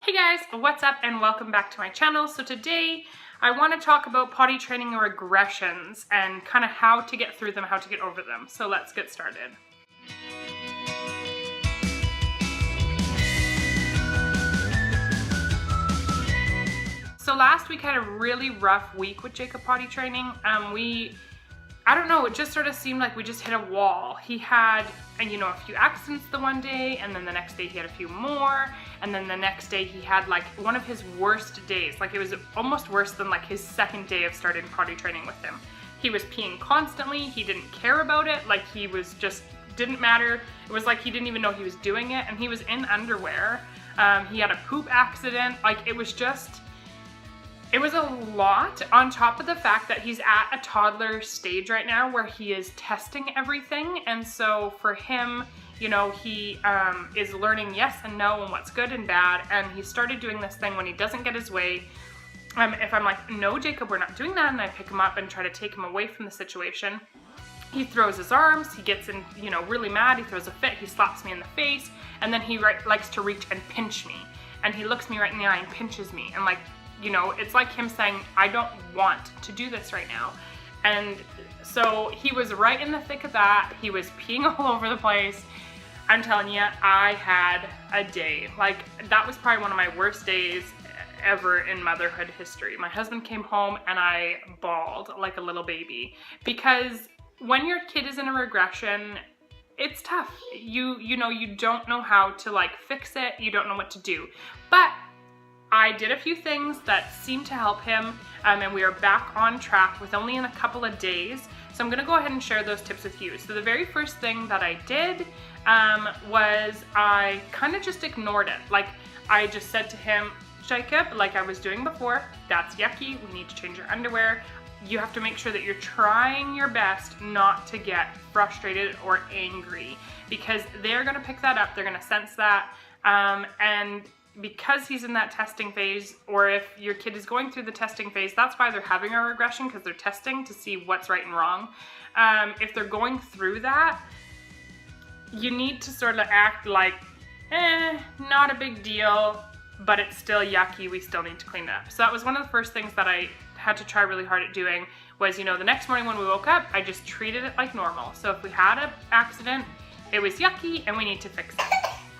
Hey guys, what's up and welcome back to my channel. So today I want to talk about potty training regressions and kind of how to get through them, how to get over them. So let's get started. So last week I had a really rough week with Jacob potty training. I don't know, it just sort of seemed like we just hit a wall. He had, a few accidents the one day, and then the next day he had a few more, and then the next day he had like one of his worst days. Like it was almost worse than like his second day of starting potty training with him. He was peeing constantly, he didn't care about it, like he was just, didn't matter. It was like he didn't even know he was doing it, and he was in underwear. He had a poop accident, like it was a lot, on top of the fact that he's at a toddler stage right now where he is testing everything. And so for him, he is learning yes and no and what's good and bad. And he started doing this thing when he doesn't get his way. If I'm like, no, Jacob, we're not doing that, and I pick him up and try to take him away from the situation, he throws his arms, he gets in, really mad, he throws a fit, he slaps me in the face, and then he likes to reach and pinch me. And he looks me right in the eye and pinches me. And like, it's like him saying, I don't want to do this right now. And so he was right in the thick of that. He was peeing all over the place. I'm telling you, I had a day. Like, that was probably one of my worst days ever in motherhood history. My husband came home and I bawled like a little baby, because when your kid is in a regression, it's tough. You don't know how to like fix it. You don't know what to do. But I did a few things that seemed to help him, and we are back on track with only in a couple of days. So I'm gonna go ahead and share those tips with you. So the very first thing that I did was I kind of just ignored it. Like, I just said to him, Jacob, like I was doing before, that's yucky, we need to change your underwear. You have to make sure that you're trying your best not to get frustrated or angry, because they're gonna pick that up, they're gonna sense that, and because he's in that testing phase, or if your kid is going through the testing phase, that's why they're having a regression, because they're testing to see what's right and wrong. If they're going through that, you need to sort of act like, not a big deal, but it's still yucky, we still need to clean it up. So that was one of the first things that I had to try really hard at doing, was, the next morning when we woke up, I just treated it like normal. So if we had an accident, it was yucky and we need to fix it.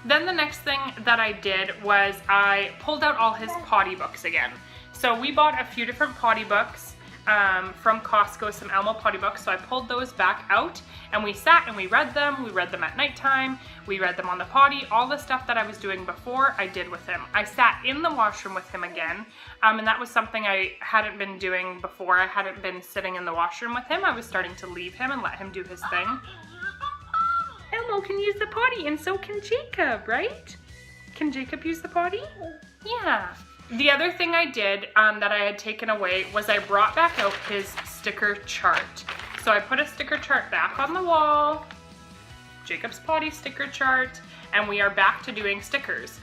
Then the next thing that I did was I pulled out all his potty books again. So we bought a few different potty books from Costco, some Elmo potty books. So I pulled those back out and we sat and we read them. We read them at nighttime. We read them on the potty. All the stuff that I was doing before, I did with him. I sat in the washroom with him again. And that was something I hadn't been doing before. I hadn't been sitting in the washroom with him. I was starting to leave him and let him do his thing. Elmo can use the potty, and so can Jacob, right? Can Jacob use the potty? Yeah. The other thing I did that I had taken away was I brought back out his sticker chart. So I put a sticker chart back on the wall, Jacob's potty sticker chart, and we are back to doing stickers.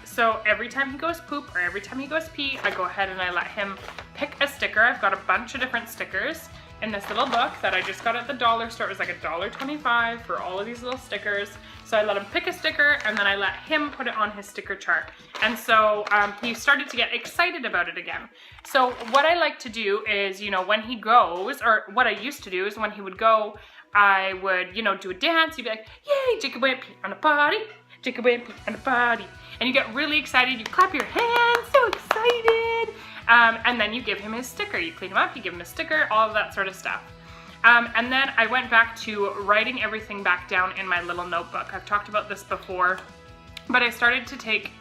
So every time he goes poop or every time he goes pee, I go ahead and I let him pick a sticker. I've got a bunch of different stickers in this little book that I just got at the dollar store. It was like $1.25 for all of these little stickers. So I let him pick a sticker and then I let him put it on his sticker chart. And so he started to get excited about it again. So what I like to do is, when he goes, or what I used to do is when he would go, I would, do a dance. You'd be like, yay, Jacob went pee on a potty. Jacob went pee on a potty. And you get really excited. You clap your hands, so excited. And then you give him his sticker. You clean him up, you give him a sticker, all of that sort of stuff. And then I went back to writing everything back down in my little notebook. I've talked about this before, but I started to take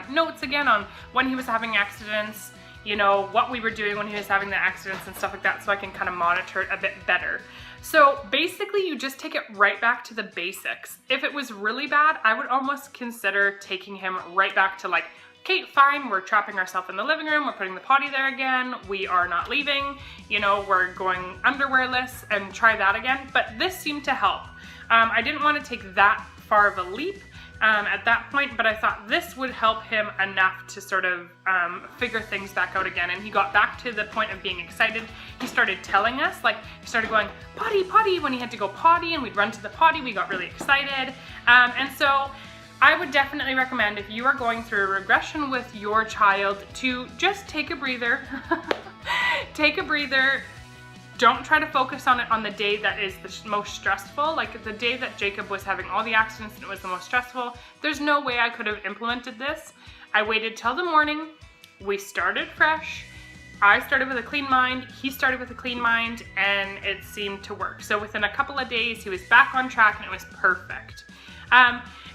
notes again on when he was having accidents, what we were doing when he was having the accidents and stuff like that, so I can kind of monitor it a bit better. So basically you just take it right back to the basics. If it was really bad, I would almost consider taking him right back to like, okay, fine, we're trapping ourselves in the living room, we're putting the potty there again, we are not leaving, we're going underwearless, and try that again. But this seemed to help. I didn't want to take that far of a leap at that point, but I thought this would help him enough to sort of figure things back out again. And he got back to the point of being excited. He started telling us, like, he started going, potty, potty, when he had to go potty, and we'd run to the potty, we got really excited. And so I would definitely recommend, if you are going through a regression with your child, to just take a breather. Take a breather. Don't try to focus on it on the day that is the most stressful. Like the day that Jacob was having all the accidents and it was the most stressful, there's no way I could have implemented this. I waited till the morning. We started fresh. I started with a clean mind, he started with a clean mind, and it seemed to work. So within a couple of days, he was back on track and it was perfect.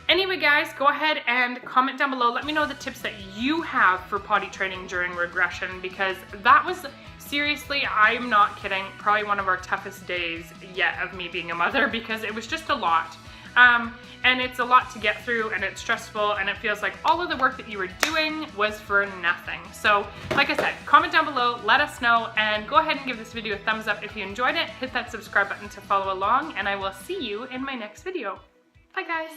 Anyway, guys, go ahead and comment down below. Let me know the tips that you have for potty training during regression, because that was, seriously, I'm not kidding, probably one of our toughest days yet of me being a mother, because it was just a lot. And it's a lot to get through, and it's stressful, and it feels like all of the work that you were doing was for nothing. So, like I said, comment down below, let us know, and go ahead and give this video a thumbs up if you enjoyed it. Hit that subscribe button to follow along, and I will see you in my next video. Bye, guys.